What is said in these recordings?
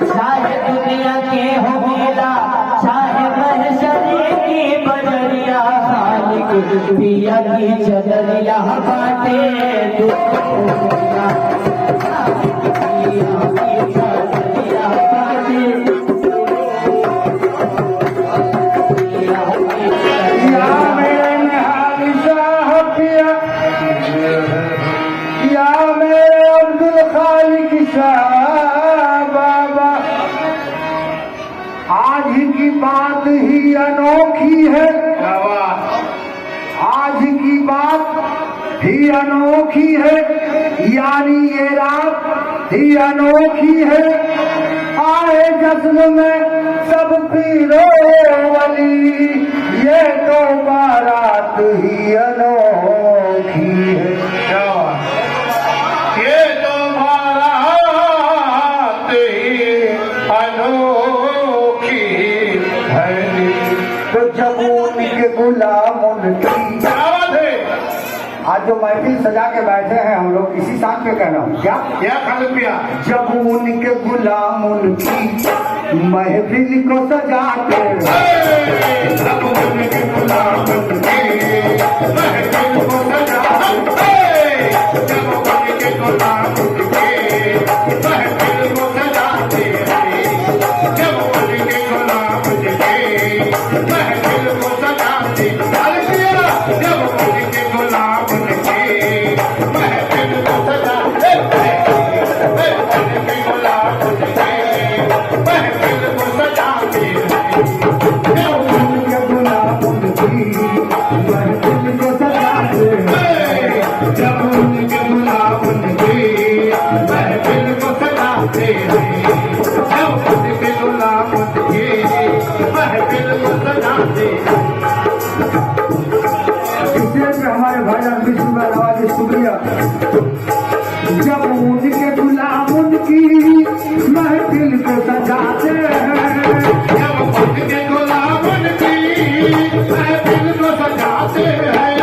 चाहे दुनिया के हो मेला, चाहे महशर की बजरिया, खालिक पिया की चदरिया बाटे दुनिया, खालिक पिया की चदरिया बाटे बाबा। आज की बात ही अनोखी है, आज की बात ही अनोखी है, यानी ये रात ही अनोखी है। आए जश्न में सब पीरो वली, ये तो बारात ही अनोखी है। ये तो बारात ही अनोखी है। तो जब उनके गुलाम उनकी, आज जो महफिल सजा के बैठे हैं हम लोग, इसी शान पे कह रहा हूँ क्या खालिया जब उनके गुलाम उनकी महफिल को सजाते जब उनके गुलाम उनकी महफिल को सजाते, जब उनके गुलाम उनकी महफिल को सजाते, जब उनके गुलाम उनकी महफिल को सजाते, जब उनके गुलाम उनकी महफिल को सजाते, उनके गुलाम उनकी महफिल को सजाते, जब उनके गुलाम उनकी महफिल को सजाते जब उनके गुलाम उनकी महफिल को सजाते हैं, जब उनके गुलाम उनकी महफिल को सजाते हैं। इसलिए कि हमारे भाई विष्णु का नवाज शुक्रिया। जब उनके गुलाम उनकी महफिल को सजाते हैं, जब उनके गुलाम उनकी महफिल को सजाते हैं,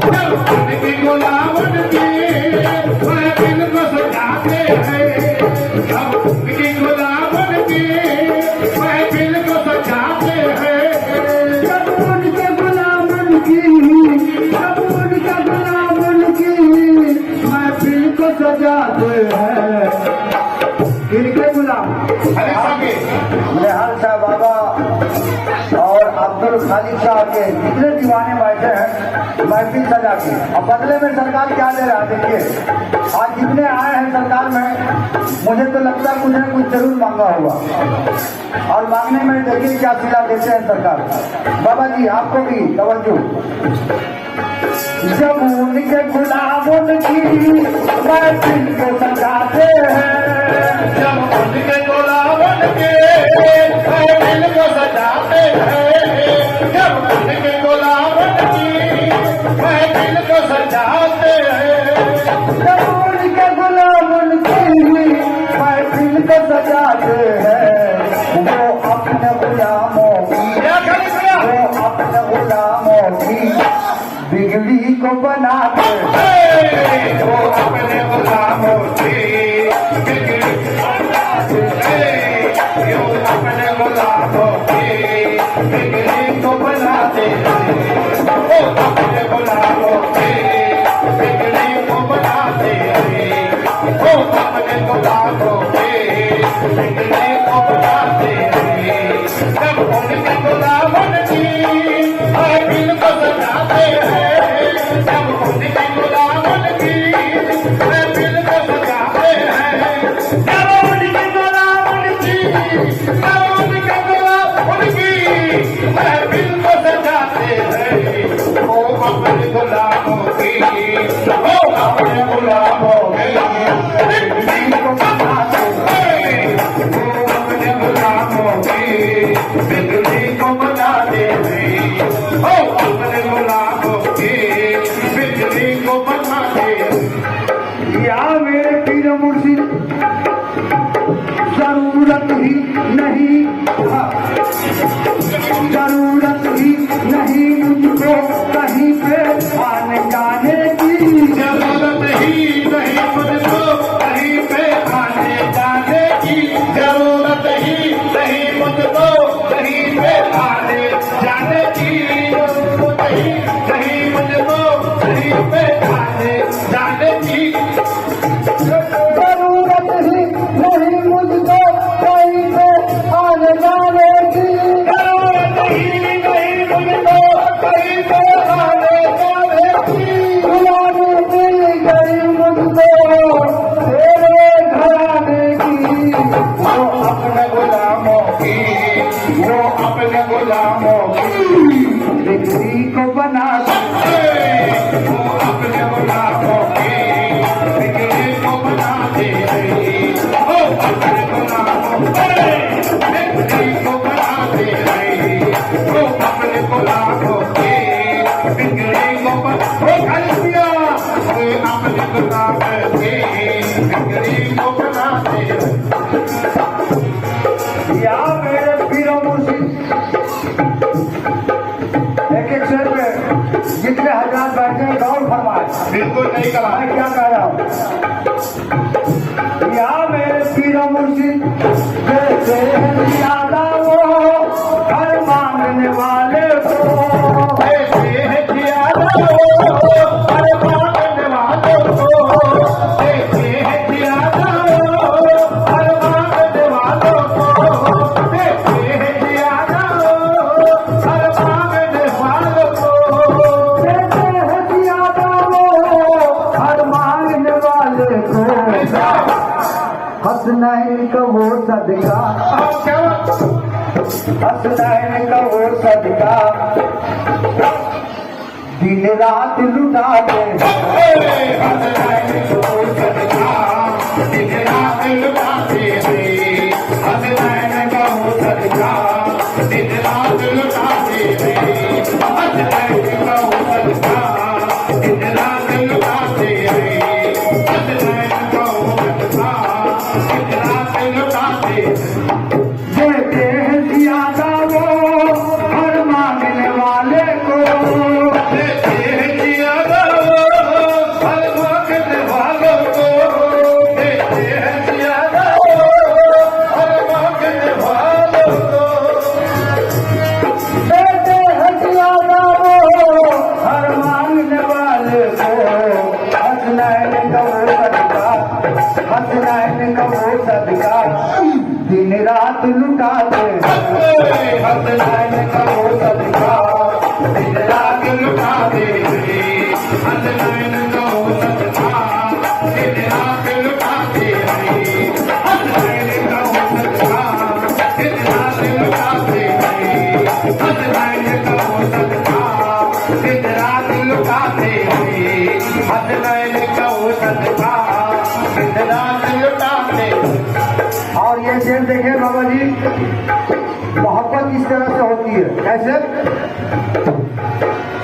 जब उनके गुलाम उनकी महफिल को सजाते हैं, जब उनके गुलाम उनकी महफिल को सजाते हैं, जब उनके गुलाम उनकी, जब उनके गुलाम उनकी महफिल को सजाते हैं। किनके गुलाम? निहाल शाह बाबा और अब्दुल खालिक साहब के जितने दीवाने बैठे हैं महफिल सजा के, और बदले में सरकार क्या दे रहा है देखिए। आज जितने आए हैं सरकार में, मुझे तो लगता है कुछ न कुछ जरूर मांगा होगा, और मांगने में देखिए क्या सिला देते हैं सरकार। बाबा जी आपको भी तवज्जो। जब उनके गुलाम उनकी महफिल को सजाते हैं, जब उनके गुलाम उनके महफिल को सजाते हैं, जब उनके गुलाम उनकी महफिल को सजाते हैं, जब उनके गुलाम उनकी महफिल को सजाते हैं, वो अपने गुलामों की, वो अपने गुलामों की बिगड़ी को बनाते हैं, वो अपने गुलामों की बिगड़ी वो अपने गुलामों की बिगड़ी को बनाते हैं, वो अपने गुलामों की बिगड़ी को बनाते हैं, वो अपने गुलामों की बिगड़ी को बनाते हैं। जब उनके गुलाम उनकी महफिल को सजाते हैं, जब उनके गुलाम उनकी महफिल को सजाते हैं, जब उनके गुलाम उनकी, जब उनके गुलाम उनकी महफिल को सजाते हैं, वो अपने गुलामों की, वो अपने गुलामों की बिगड़ी को बनाते हैं, वो अपने गुलामों की बिगड़ी को बनाते हैं, वो अपने गुलामों की बिगड़ी को बनाते हैं। या मेरे पीर मुर्शिद जरूरत ही नहीं, जरूरत ही नहीं मुझको कहीं पे आने जाने की, जरूरत ही नहीं मुझको कहीं पे आने जाने की, जरूरत बिगड़ी को बनाते हैं वो अपने को लाखों के बिगड़ी को वो खलिया वो अपने को लाखों के बिगड़ी को बनाते या मेरे पीरों मुर्शिद एक एक शेर पे जितने हजार बैठे हैं गौर फरमाए। बिल्कुल नहीं कहा मैं क्या कह रहा हूँ? या मेरे पीरों मुर्शिद जैसे हैं ज्यादा वो हर मांगने वाले को ऐसे है ज्यादा हर मांगने वालों को ऐसे है ज्यादा हर मांगने वालों को ऐसे है ज्यादा हर मांगने वालों को जैसे हैं ज्यादा वो हर मांगने वाले को हसनैन का वो सदका क्या हसनैन का वो सदका दिन रात लुटा दे देते हैं ज्यादा वो हर मांगने वाले को देते हैं ज्यादा वो हर मांगने वाले को हसनैन का वो सदका हसनैन का वो सदका दिन रात लुटा दे हसनैन का वो सदका दिन रात लुटा दे और ये शेर देखे बाबा जी मोहब्बत इस तरह से होती है कैसे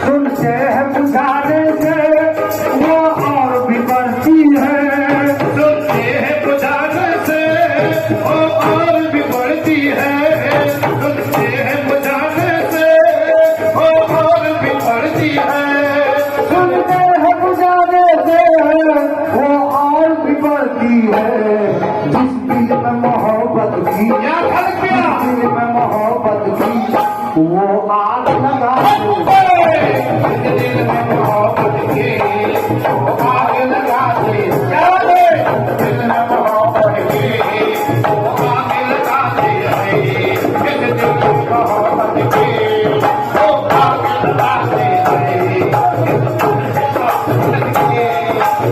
सुनते हैं बुझाने से वो और भी बढ़ती है सुनते हैं बुझाने से वो और भी बढ़ती है सुनते हैं बुझाने से वो और भी बढ़ती है सुनते हैं बुझाने से वो और भी बढ़ती है जिस दिल में मोहब्बत की क्या फर्क किया जिस दिल में मोहब्बत की वो आग लगा दे दिल में मोहब्बत की वो आग लगा दे क्या दे दिल में मोहब्बत की वो आग लगा दे दिल में मोहब्बत की वो आग लगा दे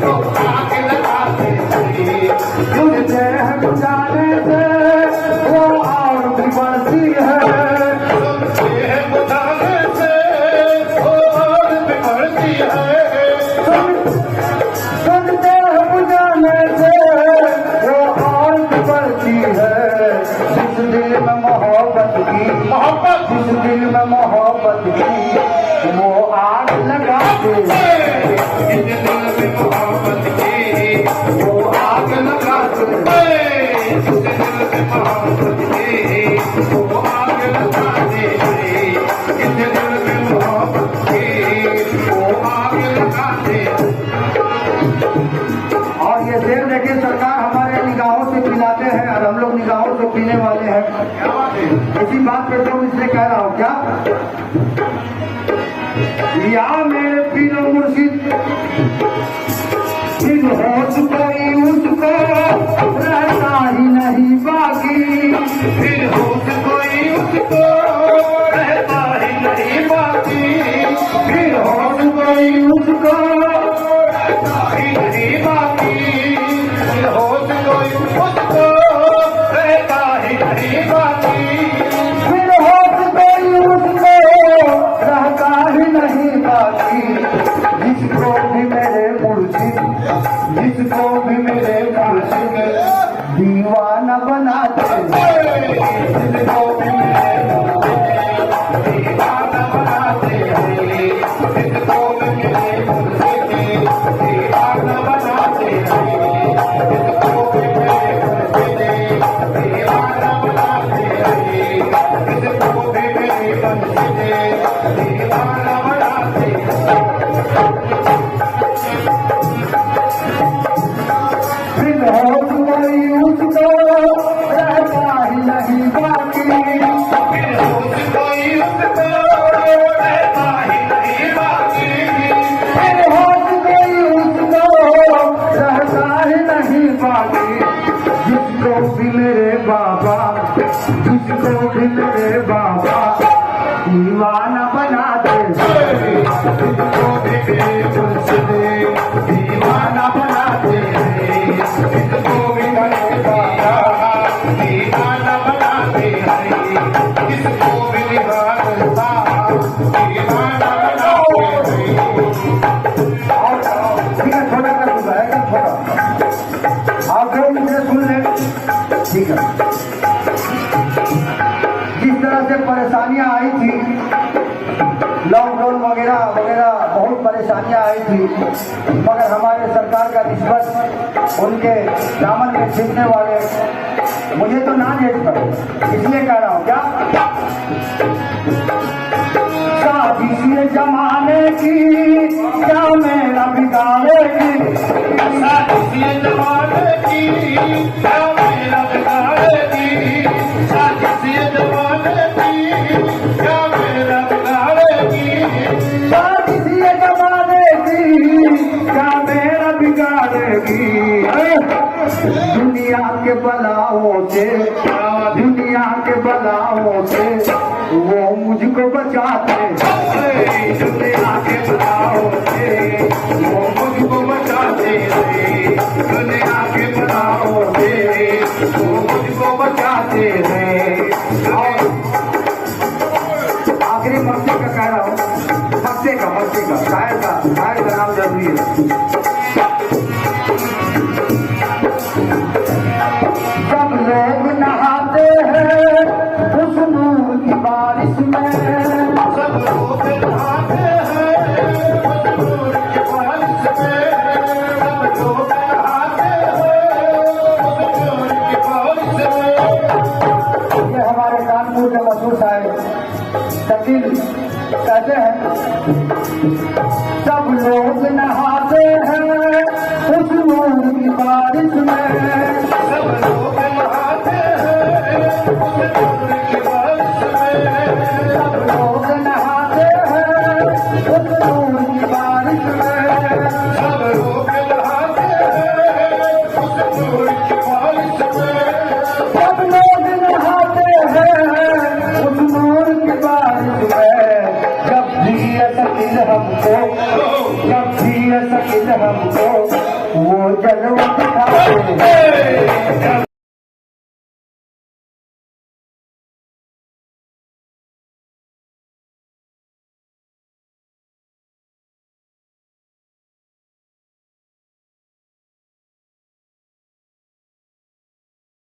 वो आग लगा दे सुनते हैं बुझाने से वो और भी बढ़ती है बुझाने से वो और भी बढ़ती है सुनते हैं बुझाने से वो और भी बढ़ती है जिस दिल में मोहब्बत की मोहब्बत जिस दिल में मोहब्बत की वो आग लगा दे इस दिल में मोहब्बत की वो आग लगा दे इस दिल में मोहब्बत की वो आग लगा दे इस दिल में मोहब्बत की वो आग लगा दे और ये शेर देखिए सरकार हमारे निगाहों से पिलाते हैं और हम लोग निगाहों से पीने वाले हैं क्या बात है इसी बात पे तो इसलिए कह रहा हूँ क्या या मेरे पीरो मुर्शिद फिर होश कोई उसको रहता ही नहीं बाकी फिर होश कोई उसको रहता ही नहीं बाकी फिर होश कोई उसको रहता ही नहीं बाकी फिर होश कोई उसको रहता ही नहीं बाकी फिर होश कोई उसको रहता ही नहीं बाकी जिसको भी मेरे मुर्शिद दीवाना बनाते जिसको भी मिले मुझसे दीवाना बनाते हैं, जिसको भी मिले मुझसे दीवाना बनाते हैं, जिसको भी मिले मुझसे दीवाना बनाते हैं, जिसको भी मिले मुझसे दीवाना बनाते हैं। फिर होश कोई उसको रहता ही नहीं बाकी, फिर होश कोई उसको रहता ही नहीं बाकी, फिर होश कोई उसको रहता ही नहीं बाकी। जिसको भी मेरे बाबा, जिसको भी मेरे बाबा दीवाना बना दे, जिसको भी मिले मुझसे दीवाना बनाते हैं, जिसको भी मिले दीवाना बनाते हैं, जिसको भी दीवाना बनाते हैं। ठीक है, छोटा कर दूंगा, एकदम छोटा। आप जो मुझे सुन ले, ठीक है। जिस तरह से परेशानियां आई थी, लॉकडाउन वगैरह वगैरह बहुत परेशानियां आई थी, मगर हमारे सरकार का रिश्वत उनके दामन में छीनने वाले मुझे तो ना जेल पर, इसलिए कह रहा हूँ क्या साजिश ये जमाने की क्या मेरा बिगाड़ेगी, साजिश ये जमाने की क्या मेरा बिगाड़ेगी, साजिश ये जमाने की क्या मेरा बिगाड़ेगी, साजिश ये जमाने की क्या मेरा बिगाड़ेगी। दुनिया के बलाओं से, दुनिया के बलाओं से वो मुझको बचाते, दुनिया के बनाओ से वो मुझको बचाते हैं, दुनिया के बनाओ से वो मुझको बचाते हैं। आखिरी मक्से का कह रहा हूँ, मक्से का शायर का नाम जरूरी है। सब लोग नहाते हैं उस नूर की बारिश में, सब लोग नहाते हैं उस नूर की बारिश में, सब लोग नहाते हैं उस नूर की बारिश में। ये हमारे कानपुर के मशहूर शायर शकील कहते हैं, सब लोग नहाते हैं उस नूर की बारिश में, सब लोग नहाते हैं उस नूर की बारिश में, सब लोग नहाते हैं उस नूर की बारिश में, सब लोग नहाते हैं उस नूर की बारिश में, सब लोग नहाते हैं उस नूर की बारिश में। जब भी ये शकील हमको, जब भी ये शकील हमको वो जलवा दिखाते हैं।